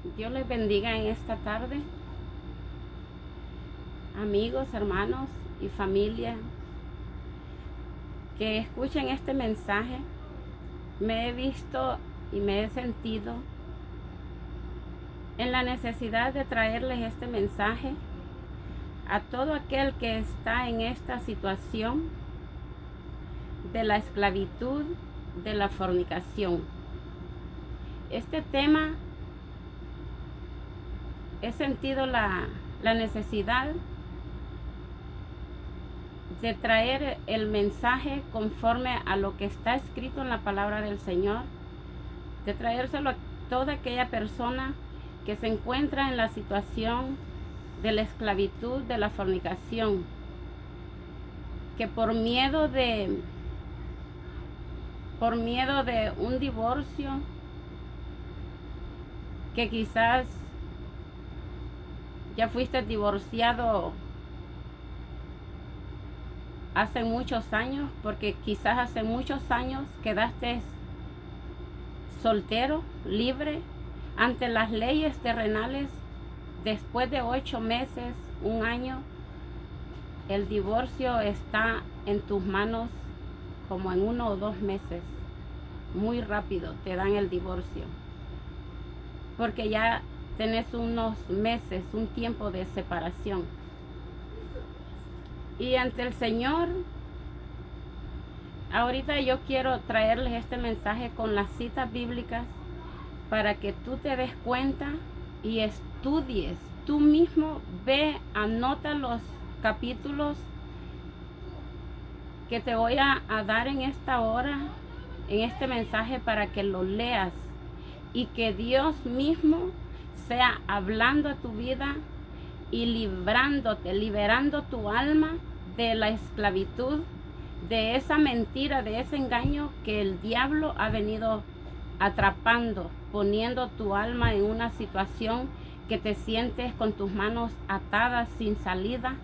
Dios les bendiga en esta tarde, amigos, hermanos y familia que escuchen este mensaje. Me he visto y me he sentido en la necesidad de traerles este mensaje a todo aquel que está en esta situación de la esclavitud, de la fornicación. Este tema he sentido la necesidad de traer el mensaje conforme a lo que está escrito en la palabra del Señor, de traérselo a toda aquella persona que se encuentra en la situación de la esclavitud, de la fornicación, que por miedo de un divorcio, que quizás ya fuiste divorciado hace muchos años, porque quizás hace muchos años quedaste soltero, libre, ante las leyes terrenales. Después de 8 meses, un año, el divorcio está en tus manos como en 1 o 2 meses. Muy rápido te dan el divorcio, porque ya tenés unos meses, un tiempo de separación. Y ante el Señor, ahorita yo quiero traerles este mensaje con las citas bíblicas para que tú te des cuenta y estudies. Tú mismo ve, anota los capítulos que te voy a dar en esta hora, en este mensaje, para que lo leas y que Dios mismo sea hablando a tu vida y liberando tu alma de la esclavitud, de esa mentira, de ese engaño que el diablo ha venido atrapando, poniendo tu alma en una situación que te sientes con tus manos atadas sin salida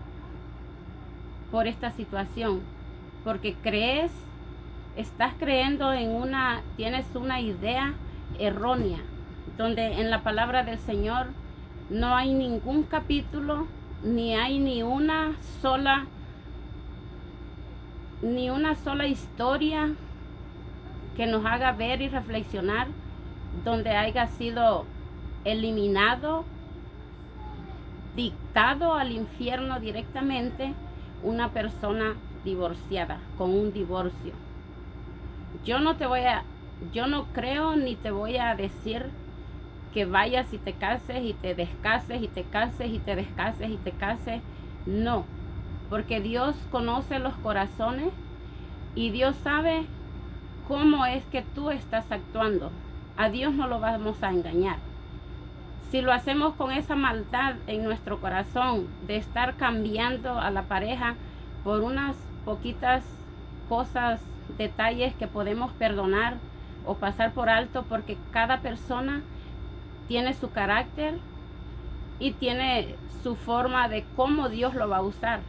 por esta situación, porque estás creyendo tienes una idea errónea, donde en la palabra del Señor no hay ningún capítulo, ni hay ni una sola historia que nos haga ver y reflexionar donde haya sido eliminado, dictado al infierno directamente una persona divorciada, con un divorcio. Yo no creo ni te voy a decir que vayas y te cases y te descases y te cases y te descases y te cases. No, porque Dios conoce los corazones y Dios sabe cómo es que tú estás actuando. A Dios no lo vamos a engañar. Si lo hacemos con esa maldad en nuestro corazón de estar cambiando a la pareja por unas poquitas cosas, detalles que podemos perdonar o pasar por alto, porque cada persona tiene su carácter y tiene su forma de cómo Dios lo va a usar,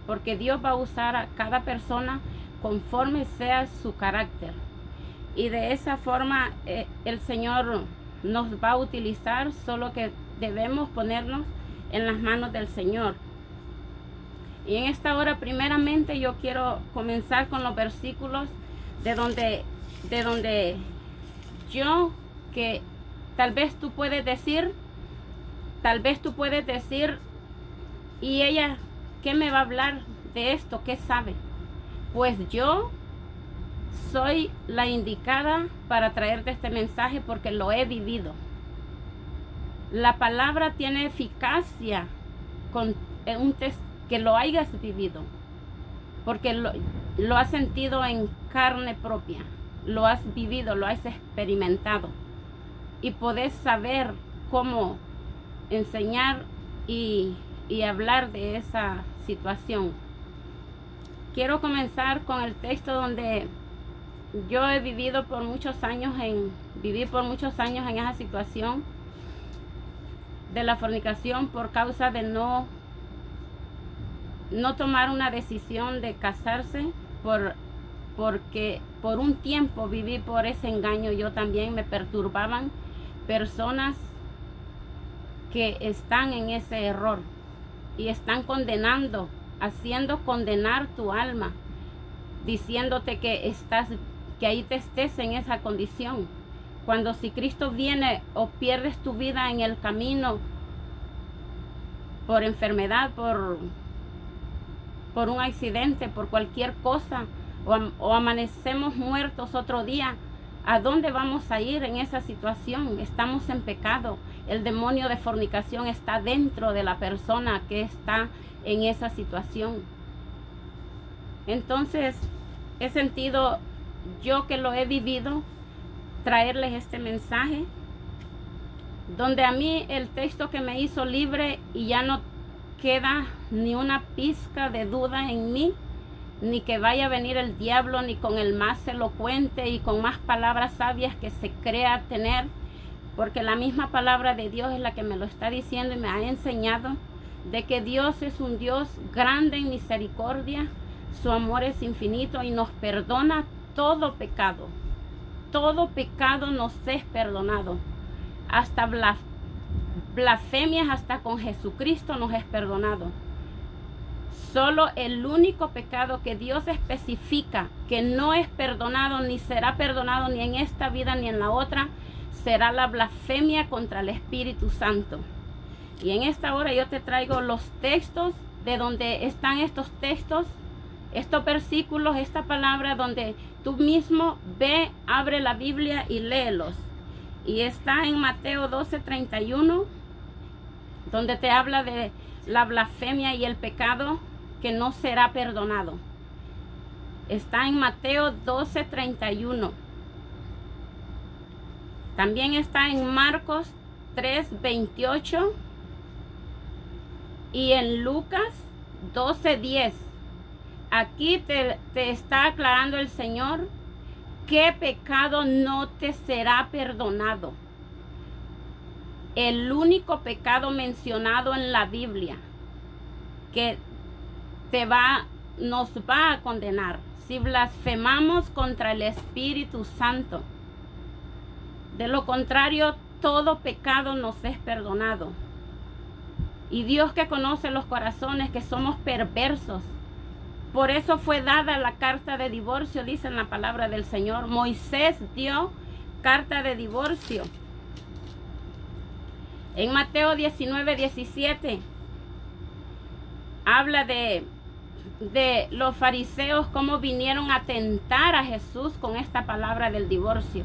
porque Dios va a usar a cada persona conforme sea su carácter, y de esa forma el Señor nos va a utilizar, solo que debemos ponernos en las manos del Señor. Y en esta hora, primeramente, yo quiero comenzar con los versículos de donde yo, que tal vez tú puedes decir, y ella, ¿qué me va a hablar de esto? ¿Qué sabe? Pues yo soy la indicada para traerte este mensaje porque lo he vivido. La palabra tiene eficacia con un que lo hayas vivido, porque lo has sentido en carne propia, lo has vivido, lo has experimentado, y podés saber cómo enseñar y hablar de esa situación. Quiero comenzar con el texto donde yo he vivido por muchos años viví por muchos años en esa situación de la fornicación, por causa de no tomar una decisión de casarse, porque por un tiempo viví por ese engaño. Yo también me perturbaban personas que están en ese error y están condenando, haciendo condenar tu alma, diciéndote que ahí te estés en esa condición. Cuando si Cristo viene o pierdes tu vida en el camino por enfermedad, por un accidente, por cualquier cosa, o amanecemos muertos otro día, ¿a dónde vamos a ir en esa situación? Estamos en pecado. El demonio de fornicación está dentro de la persona que está en esa situación. Entonces, he sentido, yo que lo he vivido, traerles este mensaje, donde a mí el texto que me hizo libre y ya no queda ni una pizca de duda en mí, ni que vaya a venir el diablo, ni con el más elocuente y con más palabras sabias que se crea tener, porque la misma palabra de Dios es la que me lo está diciendo y me ha enseñado de que Dios es un Dios grande en misericordia, su amor es infinito y nos perdona todo pecado. Todo pecado nos es perdonado. Hasta blasfemias, hasta con Jesucristo nos es perdonado. Solo el único pecado que Dios especifica que no es perdonado, ni será perdonado ni en esta vida ni en la otra, será la blasfemia contra el Espíritu Santo. Y en esta hora yo te traigo los textos, de donde están estos textos, estos versículos, esta palabra, donde tú mismo ve, abre la Biblia y léelos. Y está en Mateo 12:31, donde te habla de la blasfemia y el pecado que no será perdonado. Está en Mateo 12:31. También está en Marcos 3:28 y en Lucas 12:10. Aquí te está aclarando el Señor qué pecado no te será perdonado. El único pecado mencionado en la Biblia que nos va a condenar si blasfemamos contra el Espíritu Santo. De lo contrario, todo pecado nos es perdonado. Y Dios, que conoce los corazones, que somos perversos, por eso fue dada la carta de divorcio, dice en la palabra del Señor. Moisés dio carta de divorcio. En Mateo 19:17 habla de los fariseos, cómo vinieron a tentar a Jesús con esta palabra del divorcio.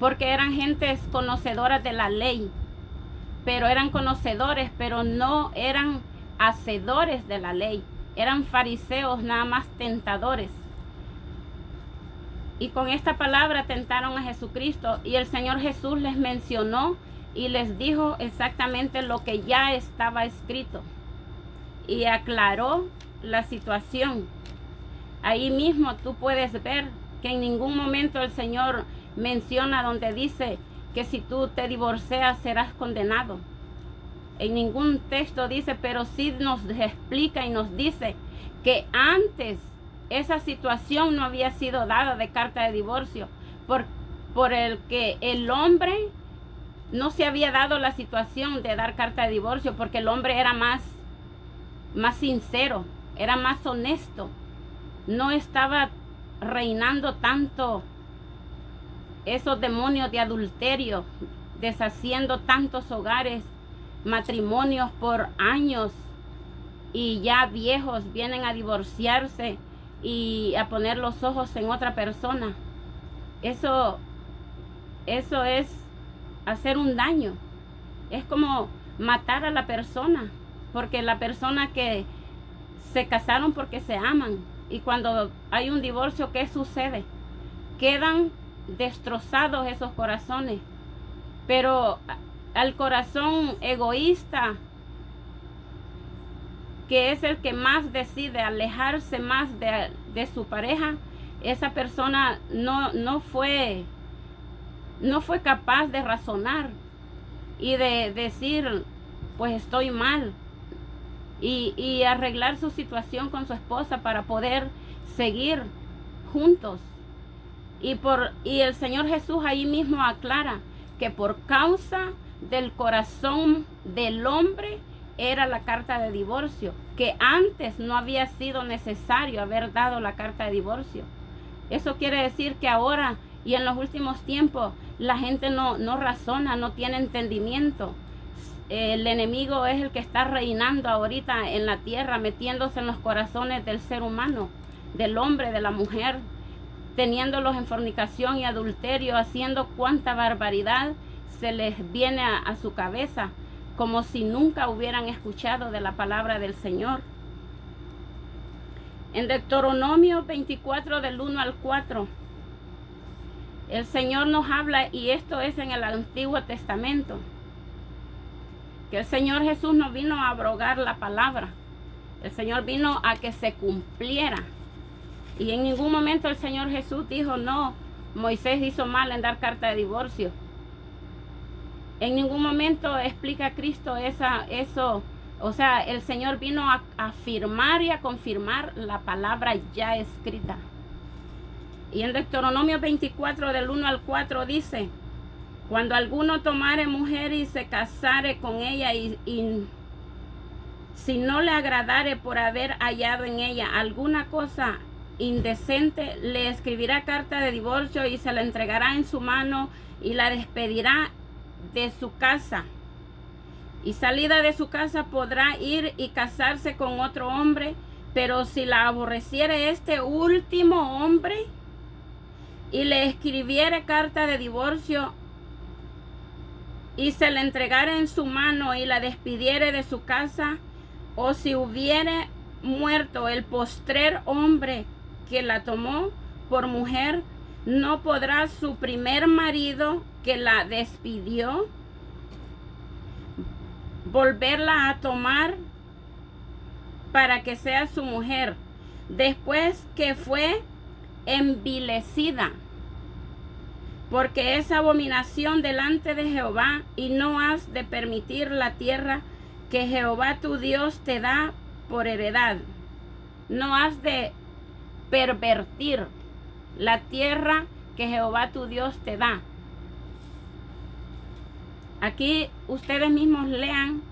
Porque eran gentes conocedoras de la ley, pero eran conocedores, pero no eran hacedores de la ley. Eran fariseos, nada más tentadores. Y con esta palabra tentaron a Jesucristo. Y el Señor Jesús les mencionó y les dijo exactamente lo que ya estaba escrito. Y aclaró la situación. Ahí mismo tú puedes ver que en ningún momento el Señor menciona donde dice que si tú te divorcias serás condenado. En ningún texto dice, pero sí nos explica y nos dice que antes esa situación no había sido dada de carta de divorcio, por el que el hombre no se había dado la situación de dar carta de divorcio, porque el hombre era más sincero, era más honesto, no estaba reinando tanto esos demonios de adulterio, deshaciendo tantos hogares, matrimonios por años, y ya viejos vienen a divorciarse y a poner los ojos en otra persona. Eso es hacer un daño. Es como matar a la persona, porque la persona que se casaron porque se aman, y cuando hay un divorcio, ¿qué sucede? Quedan destrozados esos corazones. Pero al corazón egoísta, que es el que más decide alejarse más de su pareja, esa persona no fue capaz de razonar y de decir, pues estoy mal, y arreglar su situación con su esposa para poder seguir juntos. Y el Señor Jesús ahí mismo aclara que por causa del corazón del hombre era la carta de divorcio, que antes no había sido necesario haber dado la carta de divorcio. Eso quiere decir que ahora y en los últimos tiempos la gente no razona, no tiene entendimiento. El enemigo es el que está reinando ahorita en la tierra, metiéndose en los corazones del ser humano, del hombre, de la mujer, teniéndolos en fornicación y adulterio, haciendo cuanta barbaridad se les viene a su cabeza, como si nunca hubieran escuchado de la palabra del Señor. En Deuteronomio 24 del 1 al 4, el Señor nos habla, y esto es en el Antiguo Testamento, que el Señor Jesús no vino a abrogar la palabra. El Señor vino a que se cumpliera. Y en ningún momento el Señor Jesús dijo, no, Moisés hizo mal en dar carta de divorcio. En ningún momento explica Cristo eso. O sea, el Señor vino a afirmar y a confirmar la palabra ya escrita. Y en Deuteronomio 24 del 1 al 4 dice, cuando alguno tomare mujer y se casare con ella y si no le agradare por haber hallado en ella alguna cosa indecente, le escribirá carta de divorcio y se la entregará en su mano y la despedirá de su casa. Y salida de su casa podrá ir y casarse con otro hombre, pero si la aborreciere este último hombre y le escribiere carta de divorcio y se la entregara en su mano y la despidiere de su casa, o si hubiere muerto el postrer hombre que la tomó por mujer, no podrá su primer marido que la despidió volverla a tomar para que sea su mujer, después que fue envilecida, porque es abominación delante de Jehová, y no has de permitir la tierra que Jehová tu Dios te da por heredad. No has de pervertir la tierra que Jehová tu Dios te da. Aquí ustedes mismos lean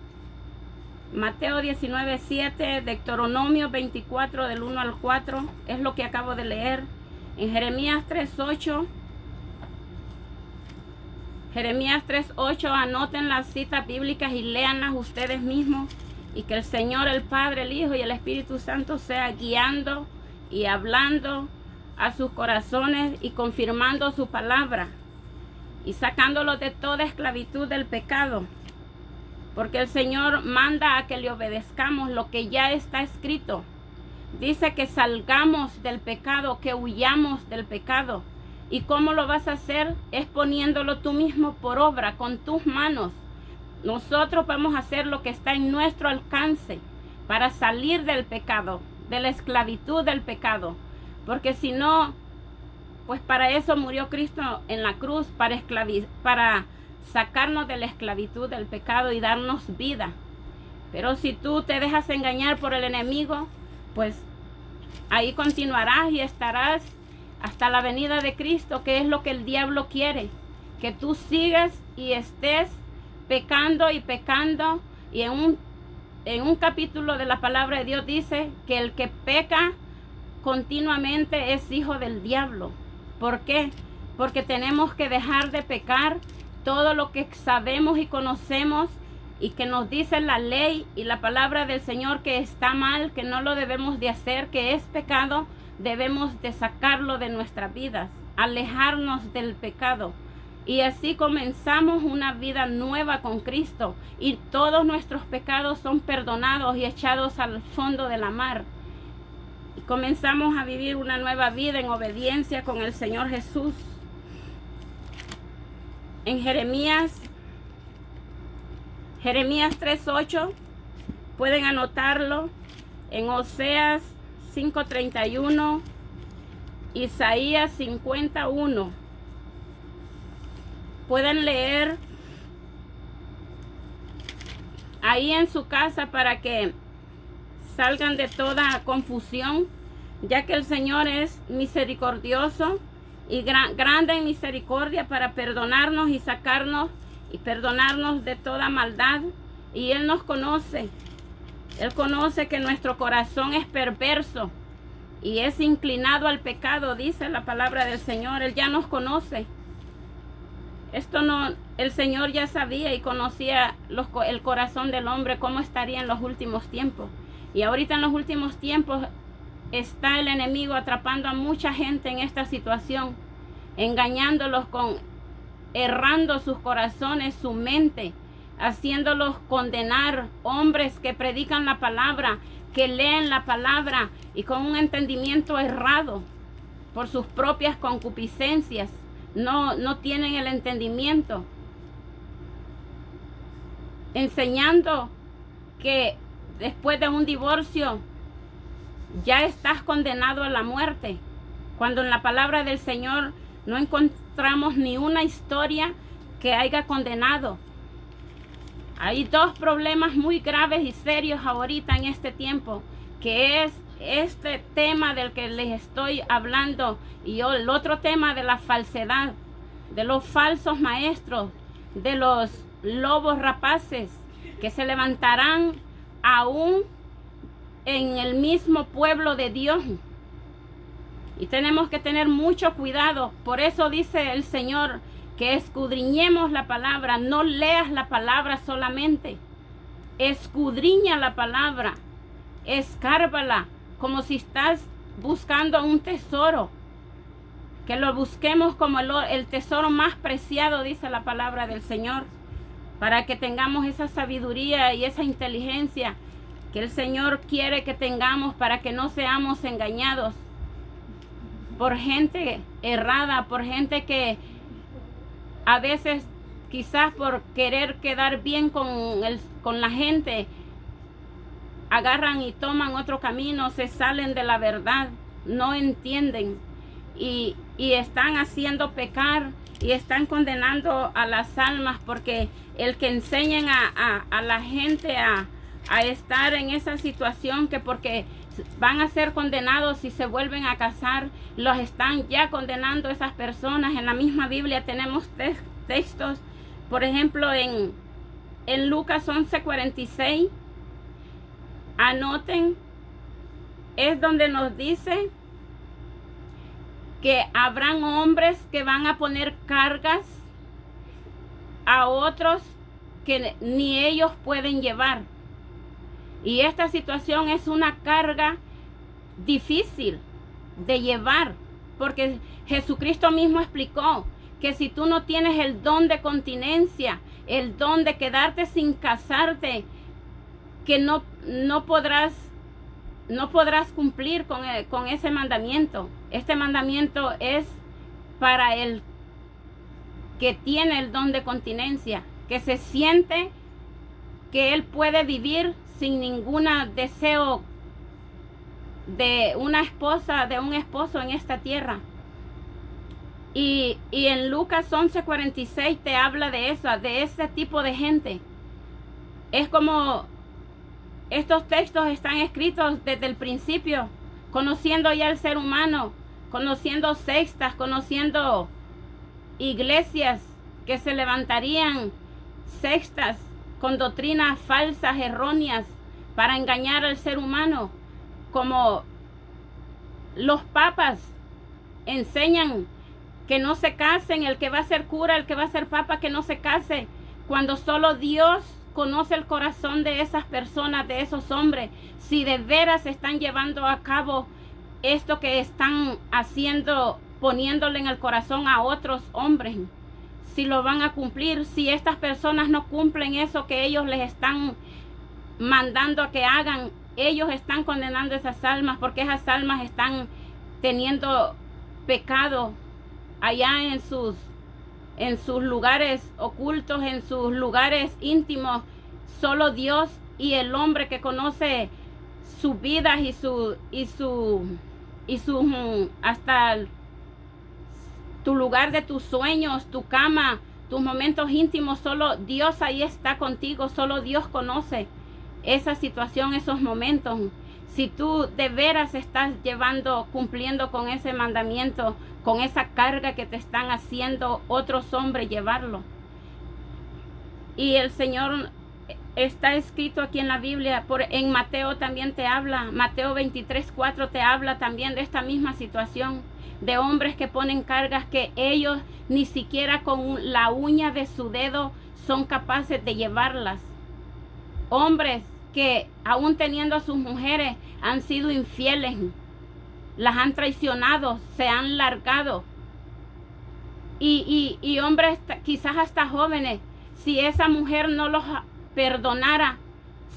Mateo 19:7, Deuteronomio 24 del 1 al 4, es lo que acabo de leer. En Jeremías 3:8, anoten las citas bíblicas y léanlas ustedes mismos, y que el Señor, el Padre, el Hijo y el Espíritu Santo sea guiando y hablando a sus corazones y confirmando su palabra y sacándolos de toda esclavitud del pecado, porque el Señor manda a que le obedezcamos lo que ya está escrito. Dice que salgamos del pecado, que huyamos del pecado. ¿Y cómo lo vas a hacer? Es poniéndolo tú mismo por obra, con tus manos. Nosotros vamos a hacer lo que está en nuestro alcance para salir del pecado, de la esclavitud del pecado. Porque si no, pues para eso murió Cristo en la cruz, para sacarnos de la esclavitud del pecado y darnos vida. Pero si tú te dejas engañar por el enemigo, pues ahí continuarás y estarás hasta la venida de Cristo, que es lo que el diablo quiere, que tú sigas y estés pecando y pecando. Y en un capítulo de la palabra de Dios dice que el que peca continuamente es hijo del diablo. ¿Por qué? Porque tenemos que dejar de pecar todo lo que sabemos y conocemos y que nos dice la ley y la palabra del Señor que está mal, que no lo debemos de hacer, que es pecado. Debemos de sacarlo de nuestras vidas, alejarnos del pecado. Y así comenzamos una vida nueva con Cristo. Y todos nuestros pecados son perdonados y echados al fondo de la mar. Y comenzamos a vivir una nueva vida en obediencia con el Señor Jesús. En Jeremías 3:8, pueden anotarlo. En Oseas 5:31, Isaías 51. Pueden leer ahí en su casa para que salgan de toda confusión, ya que el Señor es misericordioso y grande en misericordia para perdonarnos y sacarnos y perdonarnos de toda maldad. Y Él nos conoce. Él conoce que nuestro corazón es perverso y es inclinado al pecado, dice la palabra del Señor. Él ya nos conoce. El Señor ya sabía y conocía el corazón del hombre, cómo estaría en los últimos tiempos. Y ahorita en los últimos tiempos está el enemigo atrapando a mucha gente en esta situación, engañándolos errando sus corazones, su mente, haciéndolos condenar. Hombres que predican la palabra, que leen la palabra y con un entendimiento errado por sus propias concupiscencias. No tienen el entendimiento. Enseñando que después de un divorcio ya estás condenado a la muerte, cuando en la palabra del Señor no encontramos ni una historia que haya condenado. Hay dos problemas muy graves y serios ahorita en este tiempo, que es este tema del que les estoy hablando y el otro tema de la falsedad, de los falsos maestros, de los lobos rapaces que se levantarán aún en el mismo pueblo de Dios. Y tenemos que tener mucho cuidado. Por eso dice el Señor que escudriñemos la palabra. No leas la palabra solamente. Escudriña la palabra. Escárvala como si estás buscando un tesoro. Que lo busquemos como el tesoro más preciado, dice la palabra del Señor. Para que tengamos esa sabiduría y esa inteligencia que el Señor quiere que tengamos, para que no seamos engañados por gente errada, por gente que a veces quizás por querer quedar bien con la gente, agarran y toman otro camino, se salen de la verdad, no entienden y están haciendo pecar y están condenando a las almas, porque el que enseñen a la gente a estar en esa situación, que porque van a ser condenados si se vuelven a casar, los están ya condenando esas personas. En la misma Biblia tenemos textos, por ejemplo en Lucas 11:46, anoten, es donde nos dice que habrán hombres que van a poner cargas a otros que ni ellos pueden llevar. Y esta situación es una carga difícil de llevar, porque Jesucristo mismo explicó que si tú no tienes el don de continencia, el don de quedarte sin casarte, que no podrás cumplir con ese mandamiento. Este mandamiento es para el que tiene el don de continencia, que se siente que él puede vivir sin ningún deseo de una esposa, de un esposo en esta tierra. Y en Lucas 11:46 te habla de eso, de ese tipo de gente. Es como estos textos están escritos desde el principio, conociendo ya el ser humano, conociendo sectas, conociendo iglesias que se levantarían, sectas con doctrinas falsas, erróneas, para engañar al ser humano, como los papas enseñan que no se casen, el que va a ser cura, el que va a ser papa, que no se case, cuando solo Dios conoce el corazón de esas personas, de esos hombres, si de veras están llevando a cabo esto que están haciendo, poniéndole en el corazón a otros hombres, si lo van a cumplir. Si estas personas no cumplen eso que ellos les están mandando a que hagan, ellos están condenando esas almas, porque esas almas están teniendo pecado allá en sus lugares ocultos, en sus lugares íntimos. Solo Dios y el hombre que conoce sus vidas y su hasta tu lugar de tus sueños, tu cama, tus momentos íntimos, solo Dios ahí está contigo, solo Dios conoce esa situación, esos momentos. Si tú de veras estás cumpliendo con ese mandamiento, con esa carga que te están haciendo otros hombres llevarlo. Y el Señor está escrito aquí en la Biblia, en Mateo también te habla, Mateo 23:4 te habla también de esta misma situación, de hombres que ponen cargas que ellos ni siquiera con la uña de su dedo son capaces de llevarlas. Hombres que aún teniendo a sus mujeres han sido infieles, las han traicionado, se han largado. Y hombres quizás hasta jóvenes, si esa mujer no los perdonara,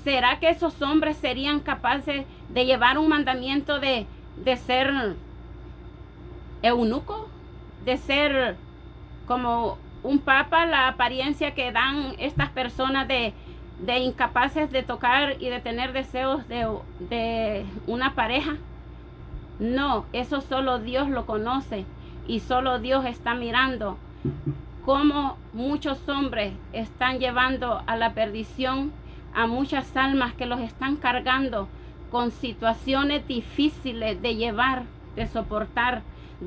¿será que esos hombres serían capaces de llevar un mandamiento de ser eunuco? De ser como un papa, la apariencia que dan estas personas de incapaces de tocar y de tener deseos de una pareja. No, eso solo Dios lo conoce y solo Dios está mirando cómo muchos hombres están llevando a la perdición a muchas almas que los están cargando con situaciones difíciles de llevar, de soportar.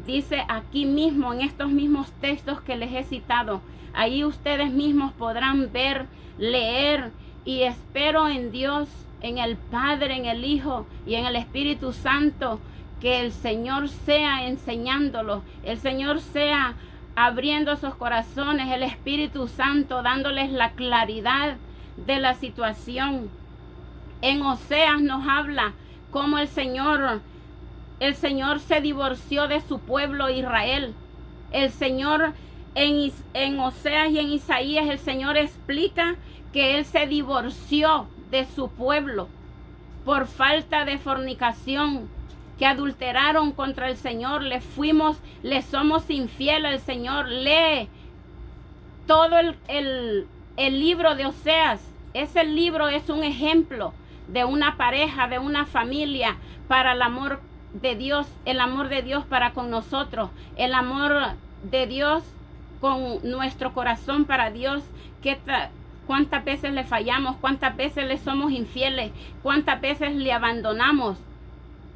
Dice aquí mismo, en estos mismos textos que les he citado, ahí ustedes mismos podrán ver, leer, y espero en Dios, en el Padre, en el Hijo y en el Espíritu Santo, que el Señor sea enseñándolos, el Señor sea abriendo sus corazones, el Espíritu Santo dándoles la claridad de la situación. En Oseas nos habla cómo el Señor se divorció de su pueblo Israel. El Señor en Oseas y en Isaías, el Señor explica que Él se divorció de su pueblo por falta de fornicación, que adulteraron contra el Señor, le somos infieles al Señor. Lee todo el libro de Oseas. Ese libro es un ejemplo de una pareja, de una familia, para el amor de Dios, el amor de Dios para con nosotros, el amor de Dios con nuestro corazón para Dios. ¿Cuántas veces le fallamos? ¿Cuántas veces le somos infieles? ¿Cuántas veces le abandonamos?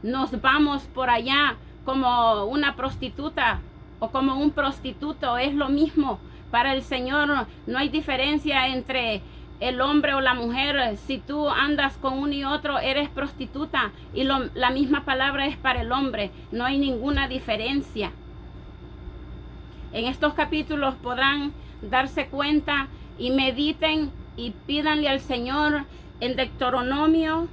Nos vamos por allá como una prostituta o como un prostituto. Es lo mismo para el Señor. No hay diferencia entre el hombre o la mujer. Si tú andas con uno y otro, eres prostituta, y la misma palabra es para el hombre. No hay ninguna diferencia. En estos capítulos podrán darse cuenta y mediten y pídanle al Señor. En Deuteronomio,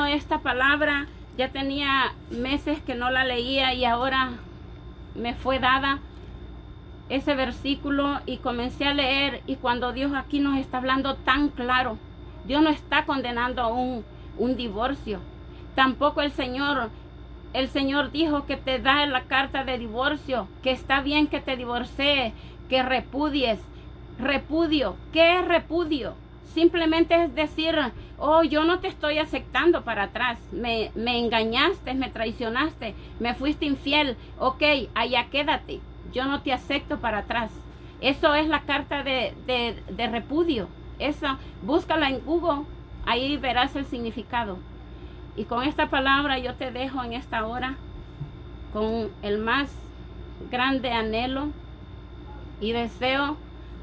esta palabra ya tenía meses que no la leía y ahora me fue dada ese versículo y comencé a leer, y cuando Dios aquí nos está hablando tan claro, Dios no está condenando un divorcio. Tampoco el Señor dijo que te da la carta de divorcio, que está bien que te divorcies, que repudies. Repudio, ¿qué es repudio? Simplemente es decir, oh, yo no te estoy aceptando para atrás, me engañaste, me traicionaste, me fuiste infiel, ok, allá quédate, yo no te acepto para atrás. Eso es la carta de repudio. Eso, búscala en Google, ahí verás el significado. Y con esta palabra yo te dejo en esta hora con el más grande anhelo y deseo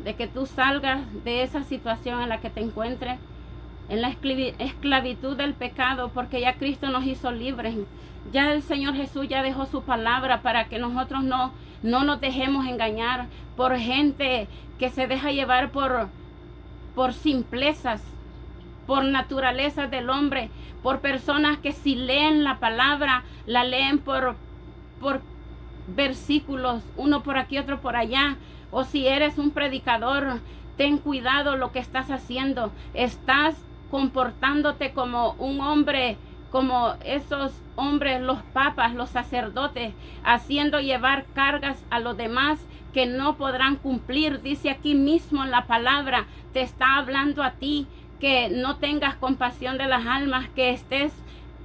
de que tú salgas de esa situación en la que te encuentres, en la esclavitud del pecado, porque ya Cristo nos hizo libres. Ya el Señor Jesús ya dejó su palabra para que nosotros no nos dejemos engañar por gente que se deja llevar por simplezas, por naturaleza del hombre, por personas que si leen la palabra, la leen por versículos, uno por aquí, otro por allá. O si eres un predicador, ten cuidado lo que estás haciendo. Estás comportándote como un hombre, como esos hombres, los papas, los sacerdotes, haciendo llevar cargas a los demás que no podrán cumplir. Dice aquí mismo en la palabra, te está hablando a ti, que no tengas compasión de las almas, que estés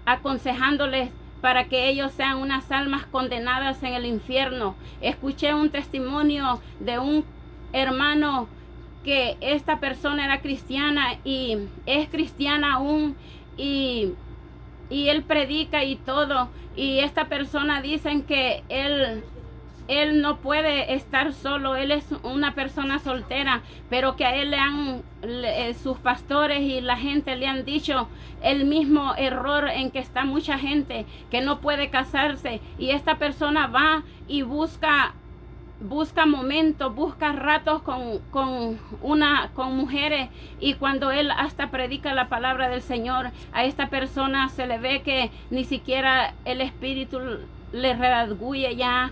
aconsejándoles para que ellos sean unas almas condenadas en el infierno. Escuché un testimonio de un hermano que esta persona era cristiana y es cristiana aún, y él predica y todo, y esta persona dicen que él él no puede estar solo, él es una persona soltera, pero que a él sus pastores y la gente le han dicho el mismo error en que está mucha gente, que no puede casarse, y esta persona va y busca momentos, busca ratos con mujeres, y cuando él hasta predica la palabra del Señor, a esta persona se le ve que ni siquiera el espíritu le redarguye, ya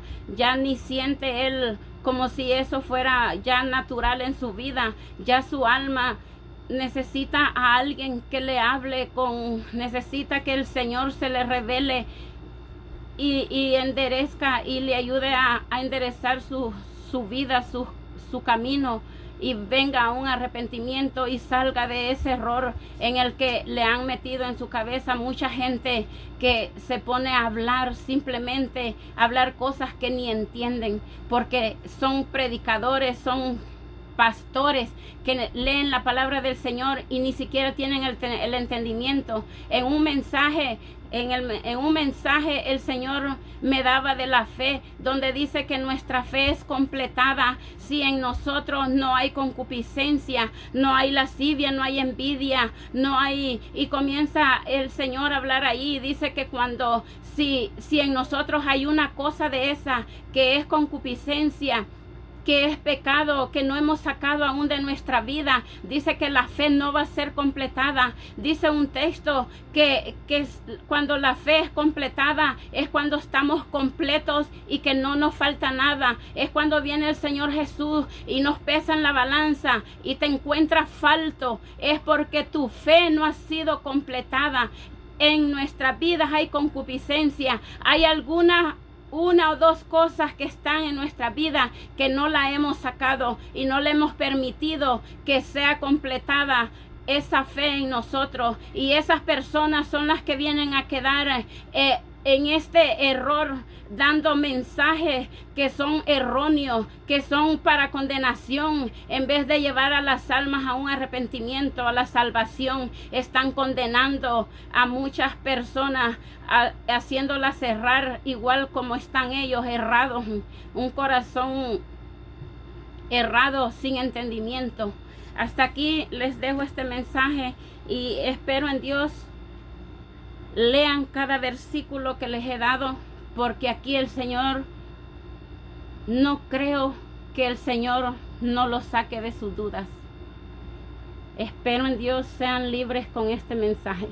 ni siente él como si eso fuera ya natural en su vida. Ya su alma necesita a alguien que le hable, necesita que el Señor se le revele y enderezca y le ayude a enderezar su vida, su camino, y venga a un arrepentimiento y salga de ese error en el que le han metido en su cabeza mucha gente, que se pone a hablar, simplemente hablar cosas que ni entienden, porque son predicadores, son pastores que leen la palabra del Señor y ni siquiera tienen el entendimiento. En un mensaje el Señor me daba de la fe, donde dice que nuestra fe es completada si en nosotros no hay concupiscencia, no hay lascivia, no hay envidia, no hay, y comienza el Señor a hablar ahí, dice que si en nosotros hay una cosa de esa que es concupiscencia, que es pecado, que no hemos sacado aún de nuestra vida, dice que la fe no va a ser completada. Dice un texto que cuando la fe es completada es cuando estamos completos y que no nos falta nada. Es cuando viene el Señor Jesús y nos pesa en la balanza y te encuentras falto. Es porque tu fe no ha sido completada. En nuestras vidas hay concupiscencia, hay una o dos cosas que están en nuestra vida que no la hemos sacado y no le hemos permitido que sea completada esa fe en nosotros, y esas personas son las que vienen a quedar en este error, dando mensajes que son erróneos, que son para condenación, en vez de llevar a las almas a un arrepentimiento, a la salvación. Están condenando a muchas personas, haciéndolas errar igual como están ellos errados, un corazón errado, sin entendimiento. Hasta aquí les dejo este mensaje y espero en Dios lean cada versículo que les he dado, porque aquí el Señor, no creo que el Señor no los saque de sus dudas. Espero en Dios sean libres con este mensaje.